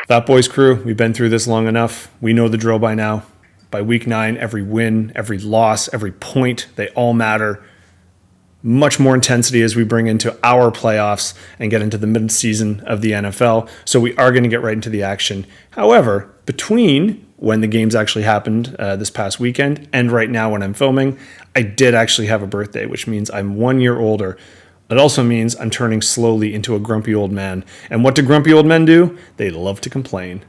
That boys crew, we've been through this long enough. We know the drill by now. By week 9, every win, every loss, every point, they all matter. Much more intensity as we bring into our playoffs and get into the mid-season of the NFL. So we are going to get right into the action. However, between when the games actually happened this past weekend and right now when I'm filming, I did actually have a birthday, which means I'm 1 year older. It also means I'm turning slowly into a grumpy old man. And what do grumpy old men do? They love to complain.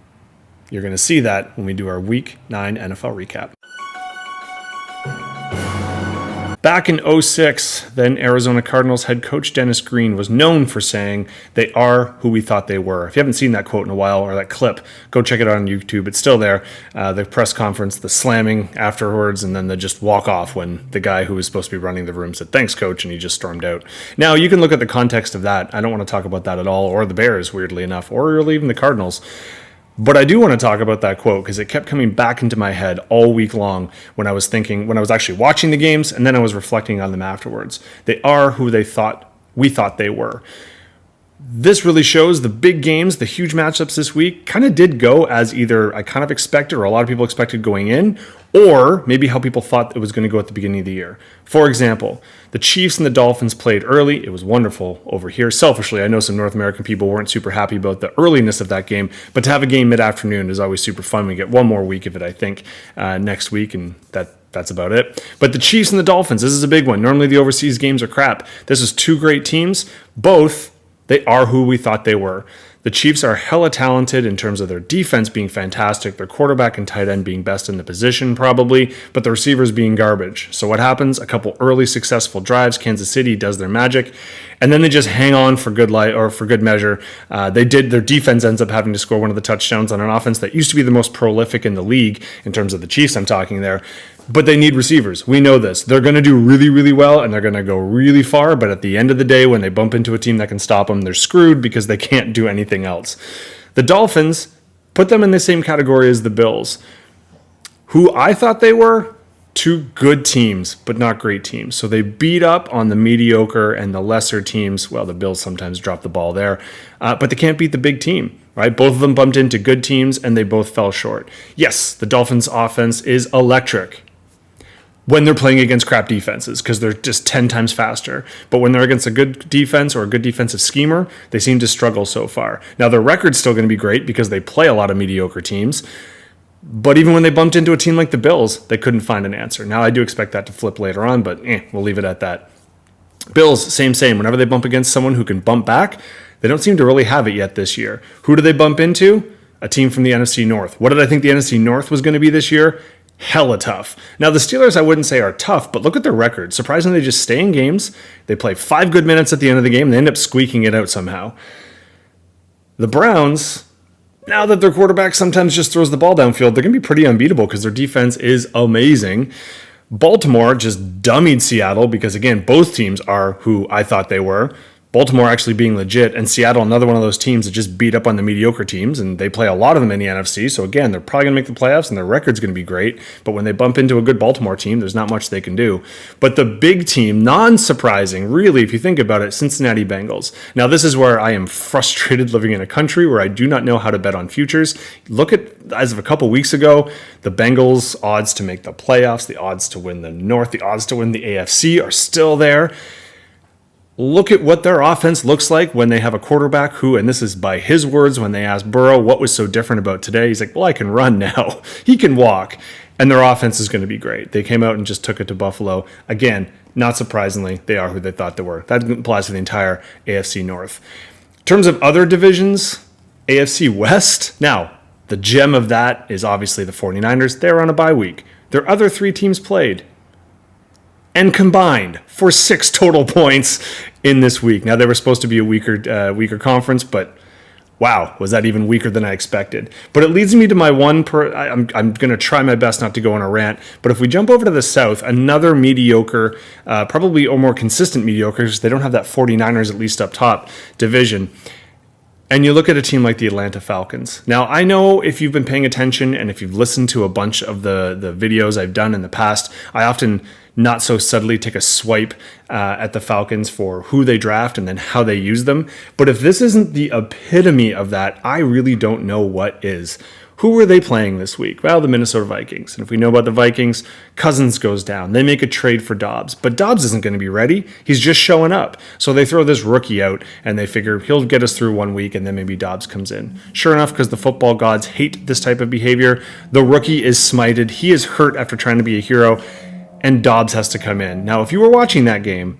You're going to see that when we do our Week 9 NFL recap. Back in 2006, then Arizona Cardinals head coach Dennis Green was known for saying, "They are who we thought they were." If you haven't seen that quote in a while, or that clip, go check it out on YouTube. It's still there. The press conference, the slamming afterwards, and then the just walk off when the guy who was supposed to be running the room said, "Thanks, coach," and he just stormed out. Now, you can look at the context of that. I don't want to talk about that at all, or the Bears, weirdly enough, or really even the Cardinals. But I do want to talk about that quote because it kept coming back into my head all week long when I was actually watching the games, and then I was reflecting on them afterwards. They are who we thought they were. This really shows the big games, the huge matchups this week kind of did go as either I kind of expected or a lot of people expected going in, or maybe how people thought it was going to go at the beginning of the year. For example, the Chiefs and the Dolphins played early. It was wonderful over here. Selfishly, I know some North American people weren't super happy about the earliness of that game, but to have a game mid-afternoon is always super fun. We get one more week of it, I think, next week, and that's about it. But the Chiefs and the Dolphins, this is a big one. Normally the overseas games are crap. This is two great teams. Both, they are who we thought they were. The Chiefs are hella talented in terms of their defense being fantastic, their quarterback and tight end being best in the position probably, but the receivers being garbage. So what happens? A couple early successful drives, Kansas City does their magic, and then they just hang on for good measure. Their defense ends up having to score one of the touchdowns on an offense that used to be the most prolific in the league in terms of the Chiefs I'm talking there. But they need receivers. We know this. They're going to do really, really well, and they're going to go really far. But at the end of the day, when they bump into a team that can stop them, they're screwed because they can't do anything else. The Dolphins, put them in the same category as the Bills, who I thought they were two good teams, but not great teams. So they beat up on the mediocre and the lesser teams. Well, the Bills sometimes drop the ball there, but they can't beat the big team. Right? Both of them bumped into good teams, and they both fell short. Yes, the Dolphins' offense is electric when they're playing against crap defenses because they're just 10 times faster. But when they're against a good defense or a good defensive schemer, they seem to struggle so far. Now, their record's still going to be great because they play a lot of mediocre teams. But even when they bumped into a team like the Bills, they couldn't find an answer. Now, I do expect that to flip later on, but we'll leave it at that. Bills, same. Whenever they bump against someone who can bump back, they don't seem to really have it yet this year. Who do they bump into? A team from the NFC North. What did I think the NFC North was going to be this year? Hella tough. Now, the Steelers, I wouldn't say are tough, but look at their record. Surprisingly, they just stay in games. They play 5 good minutes at the end of the game, and they end up squeaking it out somehow. The Browns, now that their quarterback sometimes just throws the ball downfield, they're going to be pretty unbeatable because their defense is amazing. Baltimore just dummied Seattle because, again, both teams are who I thought they were. Baltimore actually being legit, and Seattle, another one of those teams that just beat up on the mediocre teams, and they play a lot of them in the NFC, so again, they're probably going to make the playoffs, and their record's going to be great, but when they bump into a good Baltimore team, there's not much they can do. But the big team, non-surprising, really, if you think about it, Cincinnati Bengals. Now, this is where I am frustrated living in a country where I do not know how to bet on futures. Look at, as of a couple weeks ago, the Bengals' odds to make the playoffs, the odds to win the North, the odds to win the AFC are still there. Look at what their offense looks like when they have a quarterback who, and this is by his words, when they asked Burrow what was so different about today, he's like, well, I can run now. He can walk. And their offense is going to be great. They came out and just took it to Buffalo. Again, not surprisingly, they are who they thought they were. That applies to the entire AFC North. In terms of other divisions, AFC West, now, the gem of that is obviously the 49ers. They're on a bye week. Their other 3 teams played and combined for 6 total points in this week. Now, they were supposed to be a weaker conference, but wow, was that even weaker than I expected. But it leads me to my I'm going to try my best not to go on a rant, but if we jump over to the South, another mediocre, probably or more consistent mediocre, because they don't have that 49ers, at least up top, division. And you look at a team like the Atlanta Falcons. Now, I know if you've been paying attention and if you've listened to a bunch of the videos I've done in the past, I often not so subtly take a swipe at the Falcons for who they draft and then how they use them. But if this isn't the epitome of that, I really don't know what is. Who were they playing this week? Well, the Minnesota Vikings. And if we know about the Vikings, Cousins goes down. They make a trade for Dobbs. But Dobbs isn't going to be ready. He's just showing up. So they throw this rookie out, and they figure he'll get us through 1 week, and then maybe Dobbs comes in. Sure enough, because the football gods hate this type of behavior, the rookie is smited. He is hurt after trying to be a hero, and Dobbs has to come in. Now, if you were watching that game,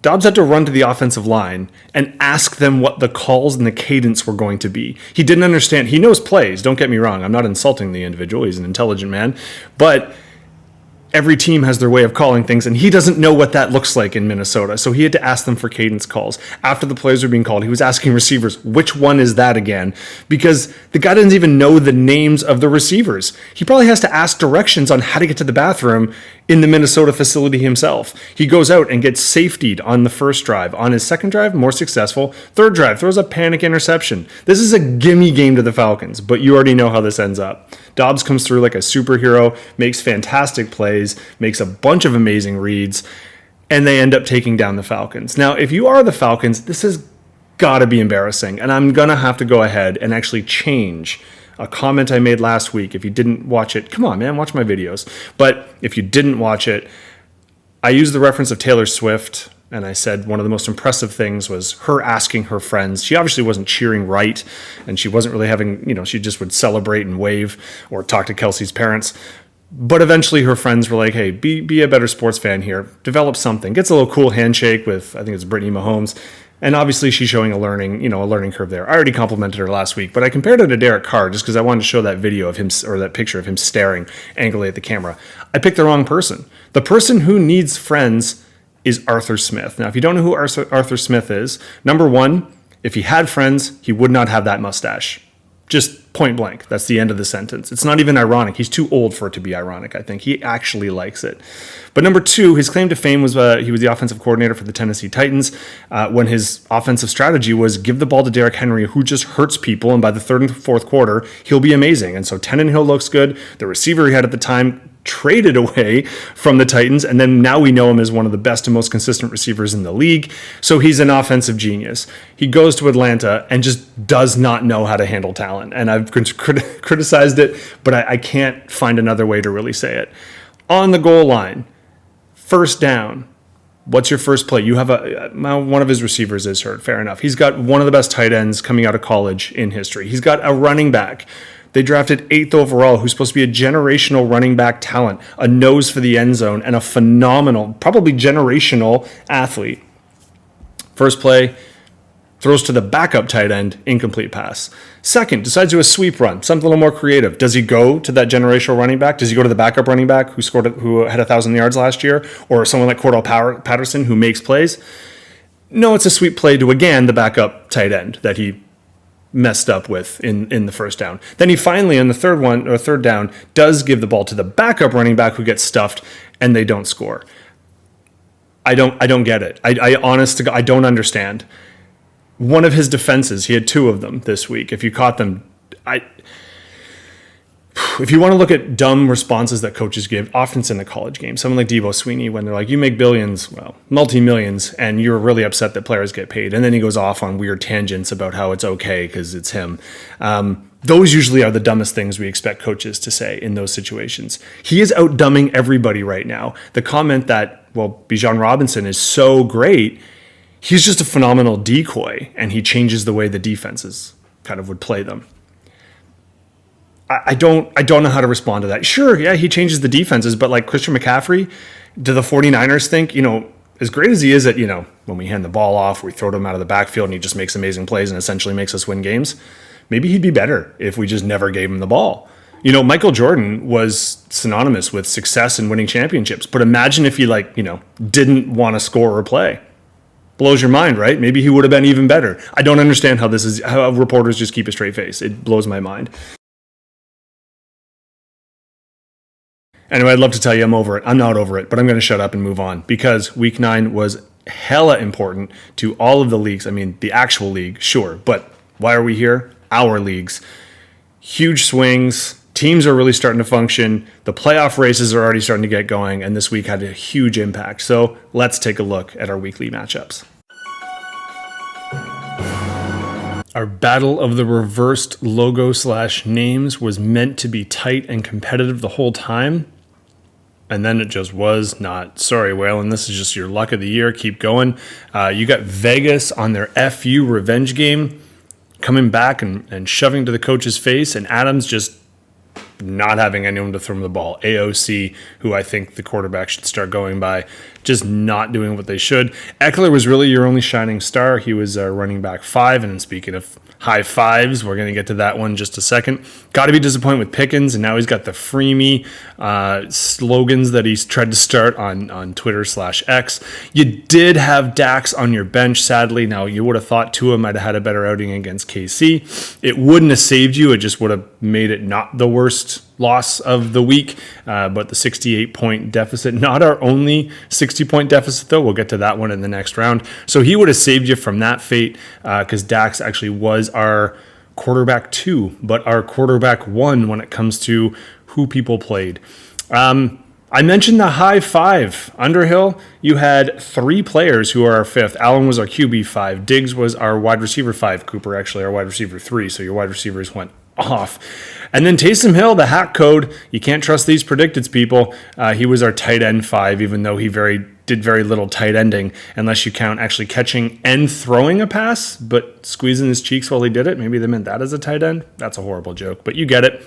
Dobbs had to run to the offensive line and ask them what the calls and the cadence were going to be. He didn't understand. He knows plays. Don't get me wrong. I'm not insulting the individual. He's an intelligent man. But every team has their way of calling things, and he doesn't know what that looks like in Minnesota. So he had to ask them for cadence calls. After the plays were being called, he was asking receivers, which one is that again? Because the guy doesn't even know the names of the receivers. He probably has to ask directions on how to get to the bathroom in the Minnesota facility himself. He goes out and gets safetied on the first drive. On his second drive, more successful. Third drive, throws a panic interception. This is a gimme game to the Falcons, but you already know how this ends up. Dobbs comes through like a superhero, makes fantastic plays, makes a bunch of amazing reads, and they end up taking down the Falcons. Now, if you are the Falcons, this has got to be embarrassing, and I'm going to have to go ahead and actually change a comment I made last week. If you didn't watch it, come on, man, watch my videos. But if you didn't watch it, I used the reference of Taylor Swift, and I said one of the most impressive things was her asking her friends. She obviously wasn't cheering right, and she wasn't really having, she just would celebrate and wave or talk to Kelsey's parents. But eventually her friends were like, hey, be a better sports fan here. Develop something. Gets a little cool handshake with, I think it's Brittany Mahomes. And obviously she's showing a learning curve there. I already complimented her last week, but I compared her to Derek Carr just because I wanted to show that video of him, or that picture of him staring angrily at the camera. I picked the wrong person. The person who needs friends is Arthur Smith. Now, if you don't know who Arthur Smith is, number one, if he had friends, he would not have that mustache. Just point blank. That's the end of the sentence. It's not even ironic. He's too old for it to be ironic, I think. He actually likes it. But number two, his claim to fame was he was the offensive coordinator for the Tennessee Titans when his offensive strategy was give the ball to Derrick Henry, who just hurts people, and by the third and fourth quarter, he'll be amazing. And so Tannehill looks good. The receiver he had at the time traded away from the Titans, and then now we know him as one of the best and most consistent receivers in the league. So he's an offensive genius. He goes to Atlanta and just does not know how to handle talent. And I've criticized it, but I can't find another way to really say it. On the goal line, first down, what's your first play? You have one of his receivers is hurt. Fair enough. He's got one of the best tight ends coming out of college in history. He's got a running back. They drafted 8th overall, who's supposed to be a generational running back talent, a nose for the end zone, and a phenomenal, probably generational athlete. First play, throws to the backup tight end, incomplete pass. Second, decides to do a sweep run, something a little more creative. Does he go to that generational running back? Does he go to the backup running back who had 1,000 yards last year? Or someone like Cordell Patterson who makes plays? No, it's a sweep play to, again, the backup tight end that he messed up with in the first down. Then he finally, on the third down, does give the ball to the backup running back who gets stuffed, and they don't score. I don't get it. I don't understand. One of his defenses, he had two of them this week. If you caught them, if you want to look at dumb responses that coaches give, often it's in the college game. Someone like Debo Sweeney, when they're like, you make billions, well, multi-millions, and you're really upset that players get paid. And then he goes off on weird tangents about how it's okay because it's him. Those usually are the dumbest things we expect coaches to say in those situations. He is outdumbing everybody right now. The comment that, well, Bijan Robinson is so great, he's just a phenomenal decoy, and he changes the way the defenses kind of would play them. I don't know how to respond to that. Sure, yeah, he changes the defenses, but like Christian McCaffrey, do the 49ers think, as great as he is at, when we hand the ball off, we throw him out of the backfield and he just makes amazing plays and essentially makes us win games, maybe he'd be better if we just never gave him the ball. Michael Jordan was synonymous with success and winning championships, but imagine if he didn't want to score or play. Blows your mind, right? Maybe he would have been even better. I don't understand how reporters just keep a straight face. It blows my mind. Anyway, I'd love to tell you I'm over it. I'm not over it, but I'm going to shut up and move on because week 9 was hella important to all of the leagues. I mean, the actual league, sure, but why are we here? Our leagues. Huge swings, Teams are really starting to function. The playoff races are already starting to get going, and this week had a huge impact. So let's take a look at our weekly matchups. Our battle of the reversed logo / names was meant to be tight and competitive the whole time. And then it just was not. Sorry, Waylon, this is just your luck of the year. Keep going. You got Vegas on their FU revenge game, coming back and shoving to the coach's face, and Adams just not having anyone to throw him the ball. AOC, who I think the quarterback should start going by, just not doing what they should. Eckler was really your only shining star. He was running back 5, and speaking of high fives, we're going to get to that one in just a second. Got to be disappointed with Pickens, and now he's got the free me slogans that he's tried to start on Twitter /X. You did have Dax on your bench, sadly. Now, you would have thought Tua might have had a better outing against KC. It wouldn't have saved you. It just would have made it not the worst loss of the week, but the 68-point deficit, not our only 60-point deficit, though. We'll get to that one in the next round. So he would have saved you from that fate, because Dax actually was our quarterback 2, but our quarterback 1 when it comes to who people played. I mentioned the high 5. Underhill, you had 3 players who are our 5th. Allen was our QB 5. Diggs was our wide receiver 5. Cooper actually our wide receiver 3. So your wide receivers went off. And then Taysom Hill, the hack code, you can't trust these predicteds, people. He was our tight end 5, even though he did very little tight ending, unless you count actually catching and throwing a pass, but squeezing his cheeks while he did it. Maybe they meant that as a tight end. That's a horrible joke, but you get it.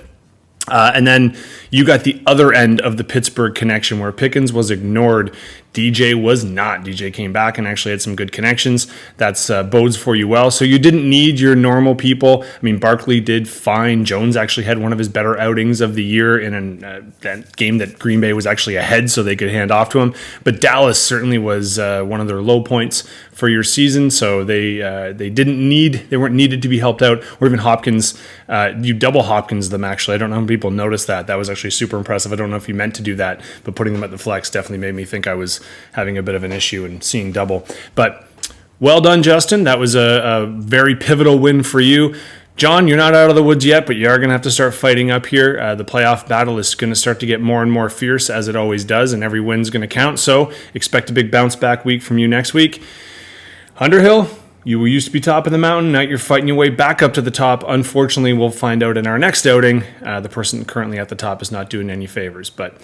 And then you got the other end of the Pittsburgh connection where Pickens was ignored. DJ was not. DJ came back and actually had some good connections. That's bodes for you well. So you didn't need your normal people. I mean, Barkley did fine. Jones actually had one of his better outings of the year in that game that Green Bay was actually ahead, so they could hand off to him. But Dallas certainly was one of their low points for your season. So they weren't needed to be helped out. Or even Hopkins, you double Hopkins them actually. I don't know how people noticed that. That was actually super impressive. I don't know if you meant to do that, but putting them at the flex definitely made me think I was having a bit of an issue and seeing double. But well done, Justin. That was a very pivotal win for you. John, you're not out of the woods yet, but you are going to have to start fighting up here. The playoff battle is going to start to get more and more fierce, as it always does, and every win's going to count. So expect a big bounce back week from you next week. Underhill, you used to be top of the mountain. Now you're fighting your way back up to the top. Unfortunately, we'll find out in our next outing. The person currently at the top is not doing any favors, but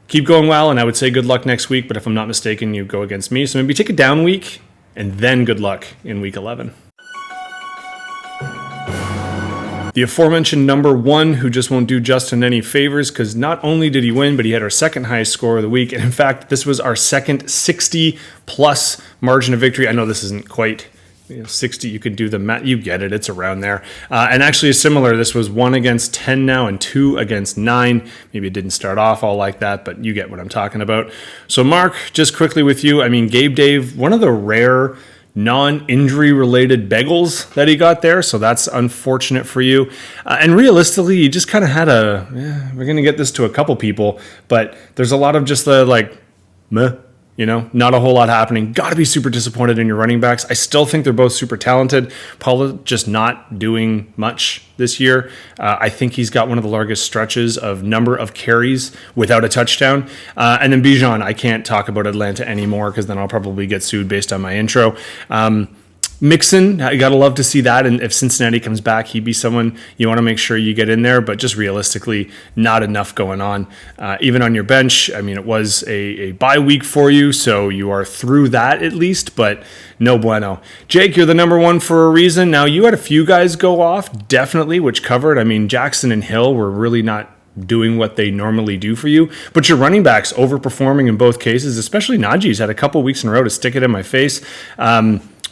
keep going well, and I would say good luck next week, but if I'm not mistaken, you go against me. So maybe take a down week, and then good luck in week 11. The aforementioned number 1, who just won't do Justin any favors, because not only did he win, but he had our second highest score of the week. And in fact, this was our second 60-plus margin of victory. I know this isn't quite 60, you can do the math, you get it, it's around there. And actually similar, this was 1 against 10 now and 2 against 9. Maybe it didn't start off all like that, but you get what I'm talking about. So Mark, just quickly with you, I mean, Gabe Dave, one of the rare non-injury related bagels that he got there, so that's unfortunate for you. And realistically, you just kind of had we're going to get this to a couple people, but there's a lot of just the meh. Not a whole lot happening. Got to be super disappointed in your running backs. I still think they're both super talented. Paula just not doing much this year. I think he's got one of the largest stretches of number of carries without a touchdown. And then Bijan, I can't talk about Atlanta anymore because then I'll probably get sued based on my intro. Mixon, you got to love to see that. And if Cincinnati comes back, he'd be someone you want to make sure you get in there. But just realistically, not enough going on. Even on your bench, I mean, it was a bye week for you, so you are through that at least, but no bueno. Jake, you're the number 1 for a reason. Now, you had a few guys go off, definitely, which covered. I mean, Jackson and Hill were really not doing what they normally do for you, but your running backs overperforming in both cases, especially Najee's had a couple weeks in a row to stick it in my face.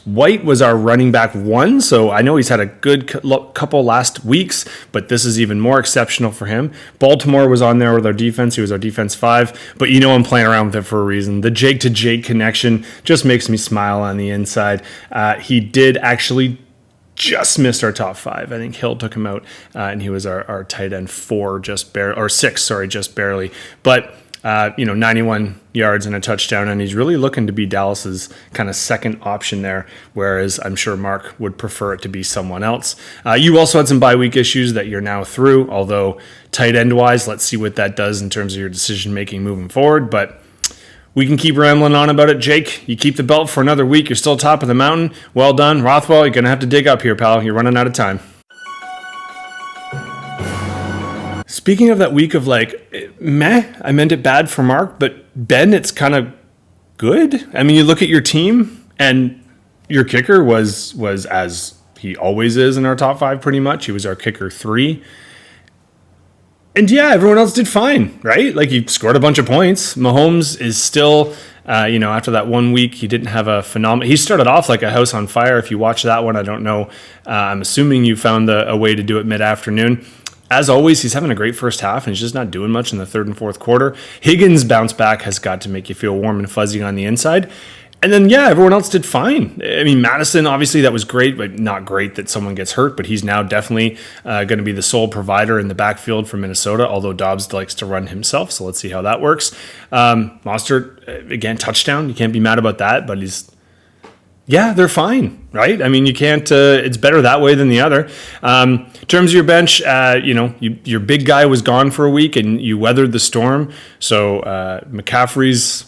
White was our running back 1, so I know he's had a good couple last weeks, but this is even more exceptional for him. Baltimore was on there with our defense. He was our defense 5, but I'm playing around with it for a reason. The Jake to Jake connection just makes me smile on the inside. He did actually just missed our top 5. I think Hill took him out, and he was our tight end 4, just barely. But 91 yards and a touchdown, and he's really looking to be Dallas's kind of second option there, whereas I'm sure Mark would prefer it to be someone else. You also had some bye week issues that you're now through, although tight end wise, let's see what that does in terms of your decision making moving forward, but we can keep rambling on about it. Jake, you keep the belt for another week. You're still top of the mountain. Well done. Rothwell, you're going to have to dig up here, pal. You're running out of time. Speaking of that week of meh, I meant it bad for Mark, but Ben, it's kind of good. I mean, you look at your team, and your kicker was as he always is in our top 5 pretty much. He was our kicker 3. And yeah, everyone else did fine, right? Like, he scored a bunch of points. Mahomes is still, after that 1 week, he didn't have a phenomenal. He started off like a house on fire. If you watch that one, I don't know. I'm assuming you found a way to do it mid-afternoon. As always, he's having a great first half, and he's just not doing much in the third and fourth quarter. Higgins' bounce back has got to make you feel warm and fuzzy on the inside. And then, yeah, everyone else did fine. I mean, Madison, obviously, that was great, but not great that someone gets hurt. But he's now definitely going to be the sole provider in the backfield for Minnesota, although Dobbs likes to run himself. So let's see how that works. Mostert, again, touchdown. You can't be mad about that, but they're fine, right? I mean, you can't, it's better that way than the other. In terms of your bench, your big guy was gone for a week and you weathered the storm. So McCaffrey's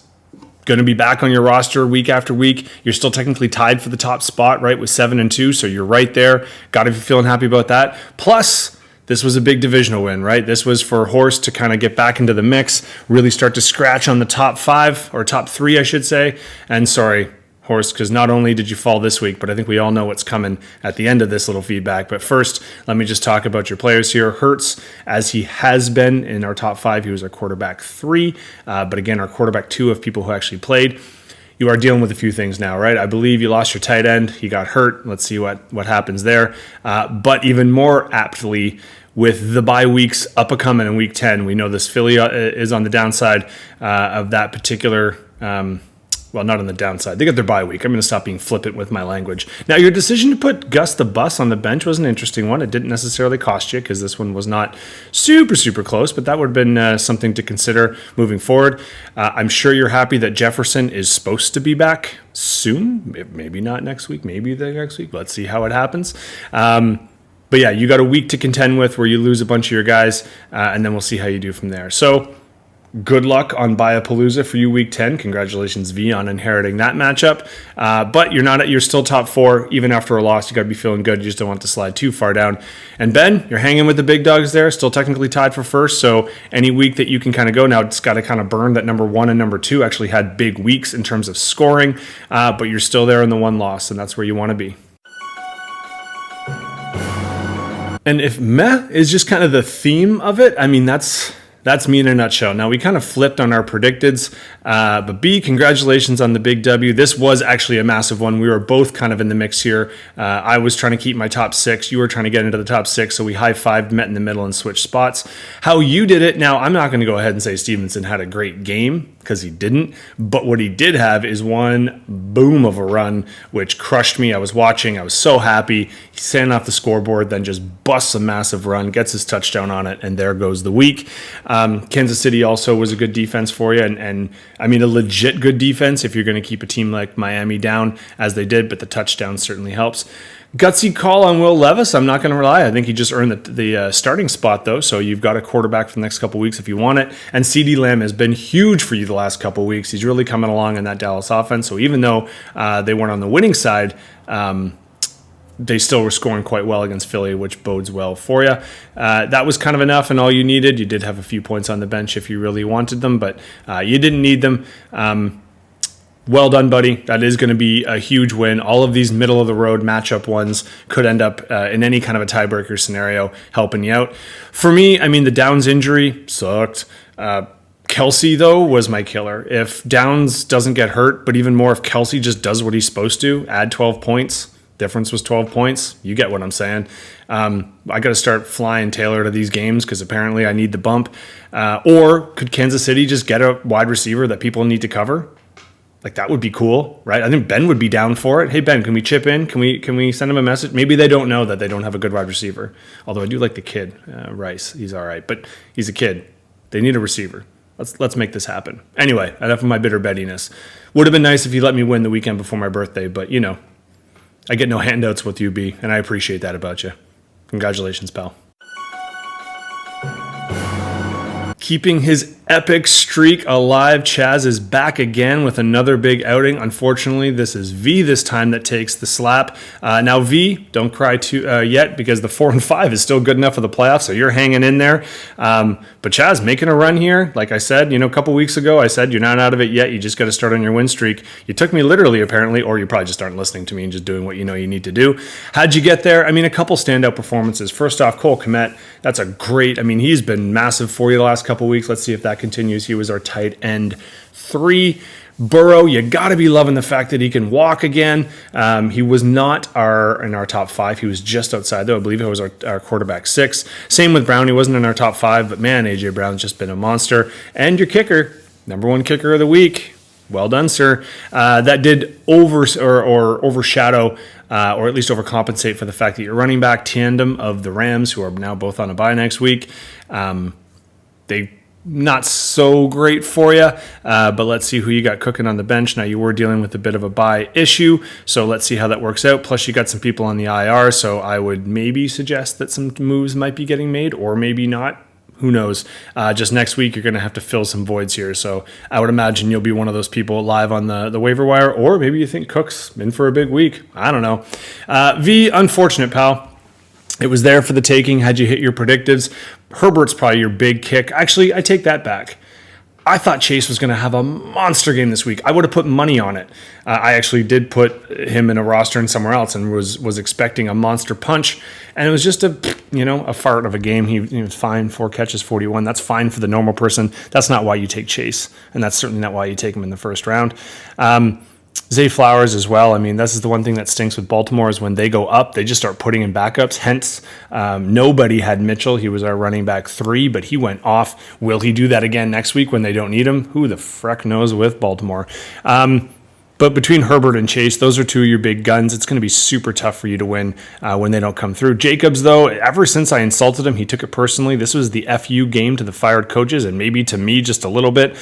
going to be back on your roster week after week. You're still technically tied for the top spot, right, with 7-2. So you're right there. Got to be feeling happy about that. Plus, this was a big divisional win, right? This was for Horst to kind of get back into the mix, really start to scratch on the top 5 or top 3, I should say. And sorry, Horst, because not only did you fall this week, but I think we all know what's coming at the end of this little feedback. But first, let me just talk about your players here. Hurts, as he has been in our top 5, he was our quarterback 3, but again, our quarterback 2 of people who actually played. You are dealing with a few things now, right? I believe you lost your tight end. He got hurt. Let's see what happens there. But even more aptly, with the bye weeks up a coming in week 10, we know this Philly is on the downside of that particular. Well, not on the downside. They got their bye week. I'm going to stop being flippant with my language. Now, your decision to put Gus the Bus on the bench was an interesting one. It didn't necessarily cost you because this one was not super, super close, but that would have been something to consider moving forward. I'm sure you're happy that Jefferson is supposed to be back soon. Maybe not next week, maybe the next week. Let's see how it happens. But yeah, you got a week to contend with where you lose a bunch of your guys, and then we'll see how you do from there. So, good luck on Bayapalooza for you week 10. Congratulations, V, on inheriting that matchup. But you're still top 4 even after a loss. You got to be feeling good. You just don't want to slide too far down. And Ben, you're hanging with the big dogs there, still technically tied for first. So any week that you can kind of go now, it's got to kind of burn that number 1 and number 2 actually had big weeks in terms of scoring. But you're still there in the 1 loss, and that's where you want to be. And if meh is just kind of the theme of it, I mean, that's me in a nutshell. Now, we kind of flipped on our predicteds, but B, congratulations on the big W. This was actually a massive one. We were both kind of in the mix here. I was trying to keep my top 6. You were trying to get into the top 6, so we high-fived, met in the middle, and switched spots. How you did it, now, I'm not going to go ahead and say Stevenson had a great game, because he didn't, but what he did have is one boom of a run, which crushed me. I was watching. I was so happy. He's standing off the scoreboard, then just busts a massive run, gets his touchdown on it, and there goes the week. Kansas City also was a good defense for you, and I mean a legit good defense if you're going to keep a team like Miami down, as they did, but the touchdown certainly helps. Gutsy call on Will Levis. I'm not going to rely. I think he just earned the starting spot, though, so you've got a quarterback for the next couple weeks if you want it. And CeeDee Lamb has been huge for you the last couple weeks. He's really coming along in that Dallas offense, so even though they weren't on the winning side, they still were scoring quite well against Philly, which bodes well for you. That was kind of enough and all you needed. You did have a few points on the bench if you really wanted them, but you didn't need them. Well done, buddy. That is going to be a huge win. All of these middle-of-the-road matchup ones could end up in any kind of a tiebreaker scenario helping you out. For me, I mean, the Downs injury sucked. Kelsey, though, was my killer. If Downs doesn't get hurt, but even more if Kelsey just does what he's supposed to, add 12 points, difference was 12 points. You get what I'm saying. I got to start flying Taylor to these games because apparently I need the bump. Or could Kansas City just get a wide receiver that people need to cover? Like, that would be cool, right? I think Ben would be down for it. Hey, Ben, can we chip in? Can we send him a message? Maybe they don't know that they don't have a good wide receiver. Although I do like the kid, Rice. He's all right, but he's a kid. They need a receiver. Let's make this happen. Anyway, enough of my bitter bettiness. Would have been nice if you let me win the weekend before my birthday, but I get no handouts with you, B, and I appreciate that about you. Congratulations, pal. Keeping his epic streak alive, Chaz is back again with another big outing. Unfortunately, this is V this time that takes the slap. Now, V, don't cry yet because the 4-5 is still good enough for the playoffs, so you're hanging in there. But Chaz, making a run here. Like I said, a couple weeks ago, I said you're not out of it yet. You just got to start on your win streak. You took me literally, apparently, or you probably just aren't listening to me and just doing what you know you need to do. How'd you get there? A couple standout performances. First off, Cole Kmet. That's a great, he's been massive for you the last couple weeks. Let's see if that continues. He was our tight end 3. Burrow, you got to be loving the fact that he can walk again. He was not in our top 5. He was just outside, though. I believe it was our quarterback 6. Same with Brown. He wasn't in our top 5, but man, A.J. Brown's just been a monster. And your kicker, number 1 kicker of the week. Well done, sir. That did overshadow or at least overcompensate for the fact that your running back tandem of the Rams, who are now both on a bye next week, they not so great for you, but let's see who you got cooking on the bench. Now, you were dealing with a bit of a bye issue, so let's see how that works out. Plus, you got some people on the IR, so I would maybe suggest that some moves might be getting made, or maybe not. Who knows? Just next week, you're going to have to fill some voids here, so I would imagine you'll be one of those people live on the waiver wire, or maybe you think Cook's in for a big week. I don't know. V, unfortunate, pal. It was there for the taking had you hit your predictives. Herbert's probably your big kick. Actually, I take that back. I thought Chase was going to have a monster game this week. I would have put money on it. I actually did put him in a roster and somewhere else and was expecting a monster punch. And it was just a fart of a game. He was fine, 4 catches, 41. That's fine for the normal person. That's not why you take Chase. And that's certainly not why you take him in the first round. Zay Flowers as well. This is the one thing that stinks with Baltimore is when they go up, they just start putting in backups. Hence, nobody had Mitchell. He was our running back 3, but he went off. Will he do that again next week when they don't need him? Who the freck knows with Baltimore? But between Herbert and Chase, those are 2 of your big guns. It's going to be super tough for you to win when they don't come through. Jacobs, though, ever since I insulted him, he took it personally. This was the FU game to the fired coaches and maybe to me just a little bit.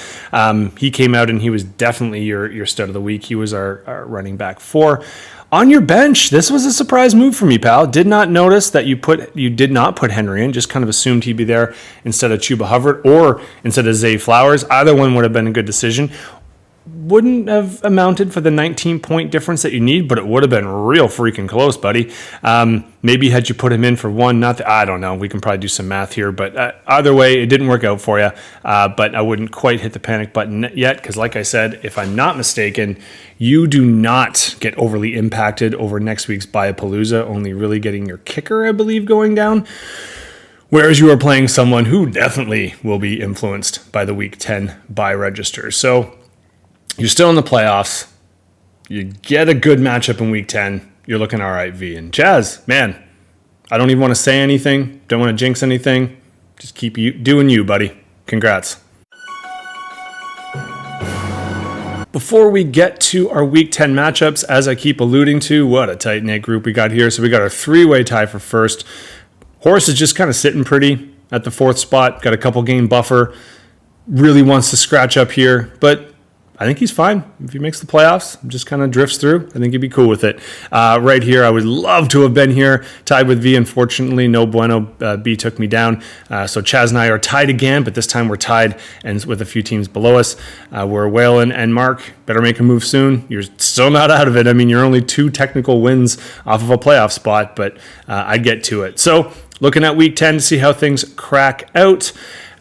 He came out and he was definitely your stud of the week. He was our running back 4. On your bench, this was a surprise move for me, pal. Did not notice that you did not put Henry in, just kind of assumed he'd be there instead of Chuba Hubbard or instead of Zay Flowers. Either one would have been a good decision. Wouldn't have amounted for the 19-point difference that you need, but it would have been real freaking close, buddy. Maybe had you put him in for 1, I don't know. We can probably do some math here, but either way, it didn't work out for you. But I wouldn't quite hit the panic button yet because, like I said, if I'm not mistaken, you do not get overly impacted over next week's Buyapalooza, only really getting your kicker, I believe, going down. Whereas you are playing someone who definitely will be influenced by the Week 10 buy register. So you're still in the playoffs. You get a good matchup in Week 10. You're looking all right, V. And Chaz, man, I don't even want to say anything. Don't want to jinx anything. Just keep doing you, buddy. Congrats. Before we get to our Week 10 matchups, as I keep alluding to, what a tight-knit group we got here. So we got our 3-way tie for first. Horace is just kind of sitting pretty at the 4th spot. Got a couple game buffer. Really wants to scratch up here, but I think he's fine. If he makes the playoffs, just kind of drifts through, I think he'd be cool with it. Right here, I would love to have been here, tied with V. Unfortunately, no bueno. B took me down. So Chaz and I are tied again, but this time we're tied and with a few teams below us. We're Waylon and Mark. Better make a move soon. You're still not out of it. You're only 2 technical wins off of a playoff spot, but I'd get to it. So looking at Week 10 to see how things crack out.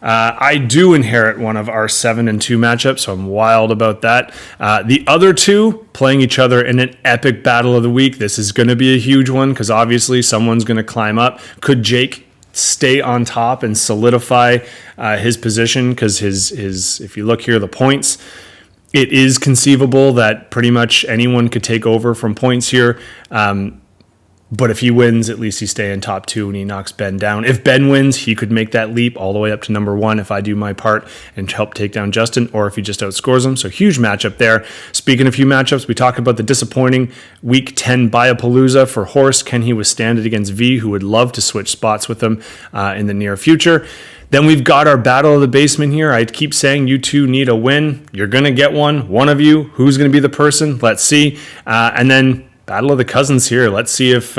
I do inherit one of our 7-2 matchups, so I'm wild about that. The other 2 playing each other in an epic battle of the week. This is going to be a huge one because obviously someone's going to climb up. Could Jake stay on top and solidify his position? Because his if you look here, the points, it is conceivable that pretty much anyone could take over from points here. But if he wins, at least he's staying top 2 and he knocks Ben down. If Ben wins, he could make that leap all the way up to number 1 if I do my part and help take down Justin, or if he just outscores him. So huge matchup there. Speaking of few matchups, we talk about the disappointing Week 10 Biapalooza for Horse. Can he withstand it against V, who would love to switch spots with him in the near future? Then we've got our battle of the basement here. I keep saying you two need a win. You're going to get one of you. Who's going to be the person? Let's see. And then battle of the cousins here. Let's see if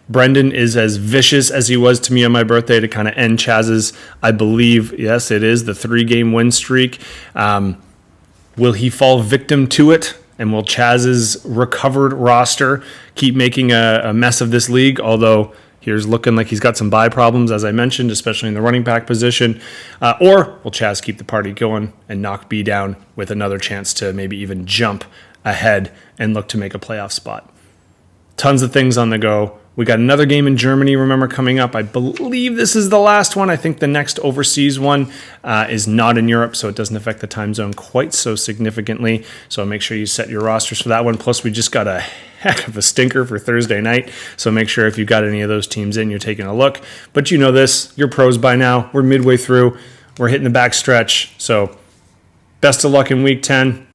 Brendan is as vicious as he was to me on my birthday to kind of end Chaz's, I believe, yes, it is, the 3-game win streak. Will he fall victim to it? And will Chaz's recovered roster keep making a mess of this league? Although here's looking like he's got some bye problems, as I mentioned, especially in the running back position. Or will Chaz keep the party going and knock B down with another chance to maybe even jump ahead and look to make a playoff spot? Tons of things on the go. We got another game in Germany, remember, coming up. I believe this is the last one. I think the next overseas one is not in Europe, so it doesn't affect the time zone quite so significantly. So make sure you set your rosters for that one. Plus, we just got a heck of a stinker for Thursday night. So make sure if you've got any of those teams in, you're taking a look. But you know this. You're pros by now. We're midway through. We're hitting the back stretch. So best of luck in Week 10.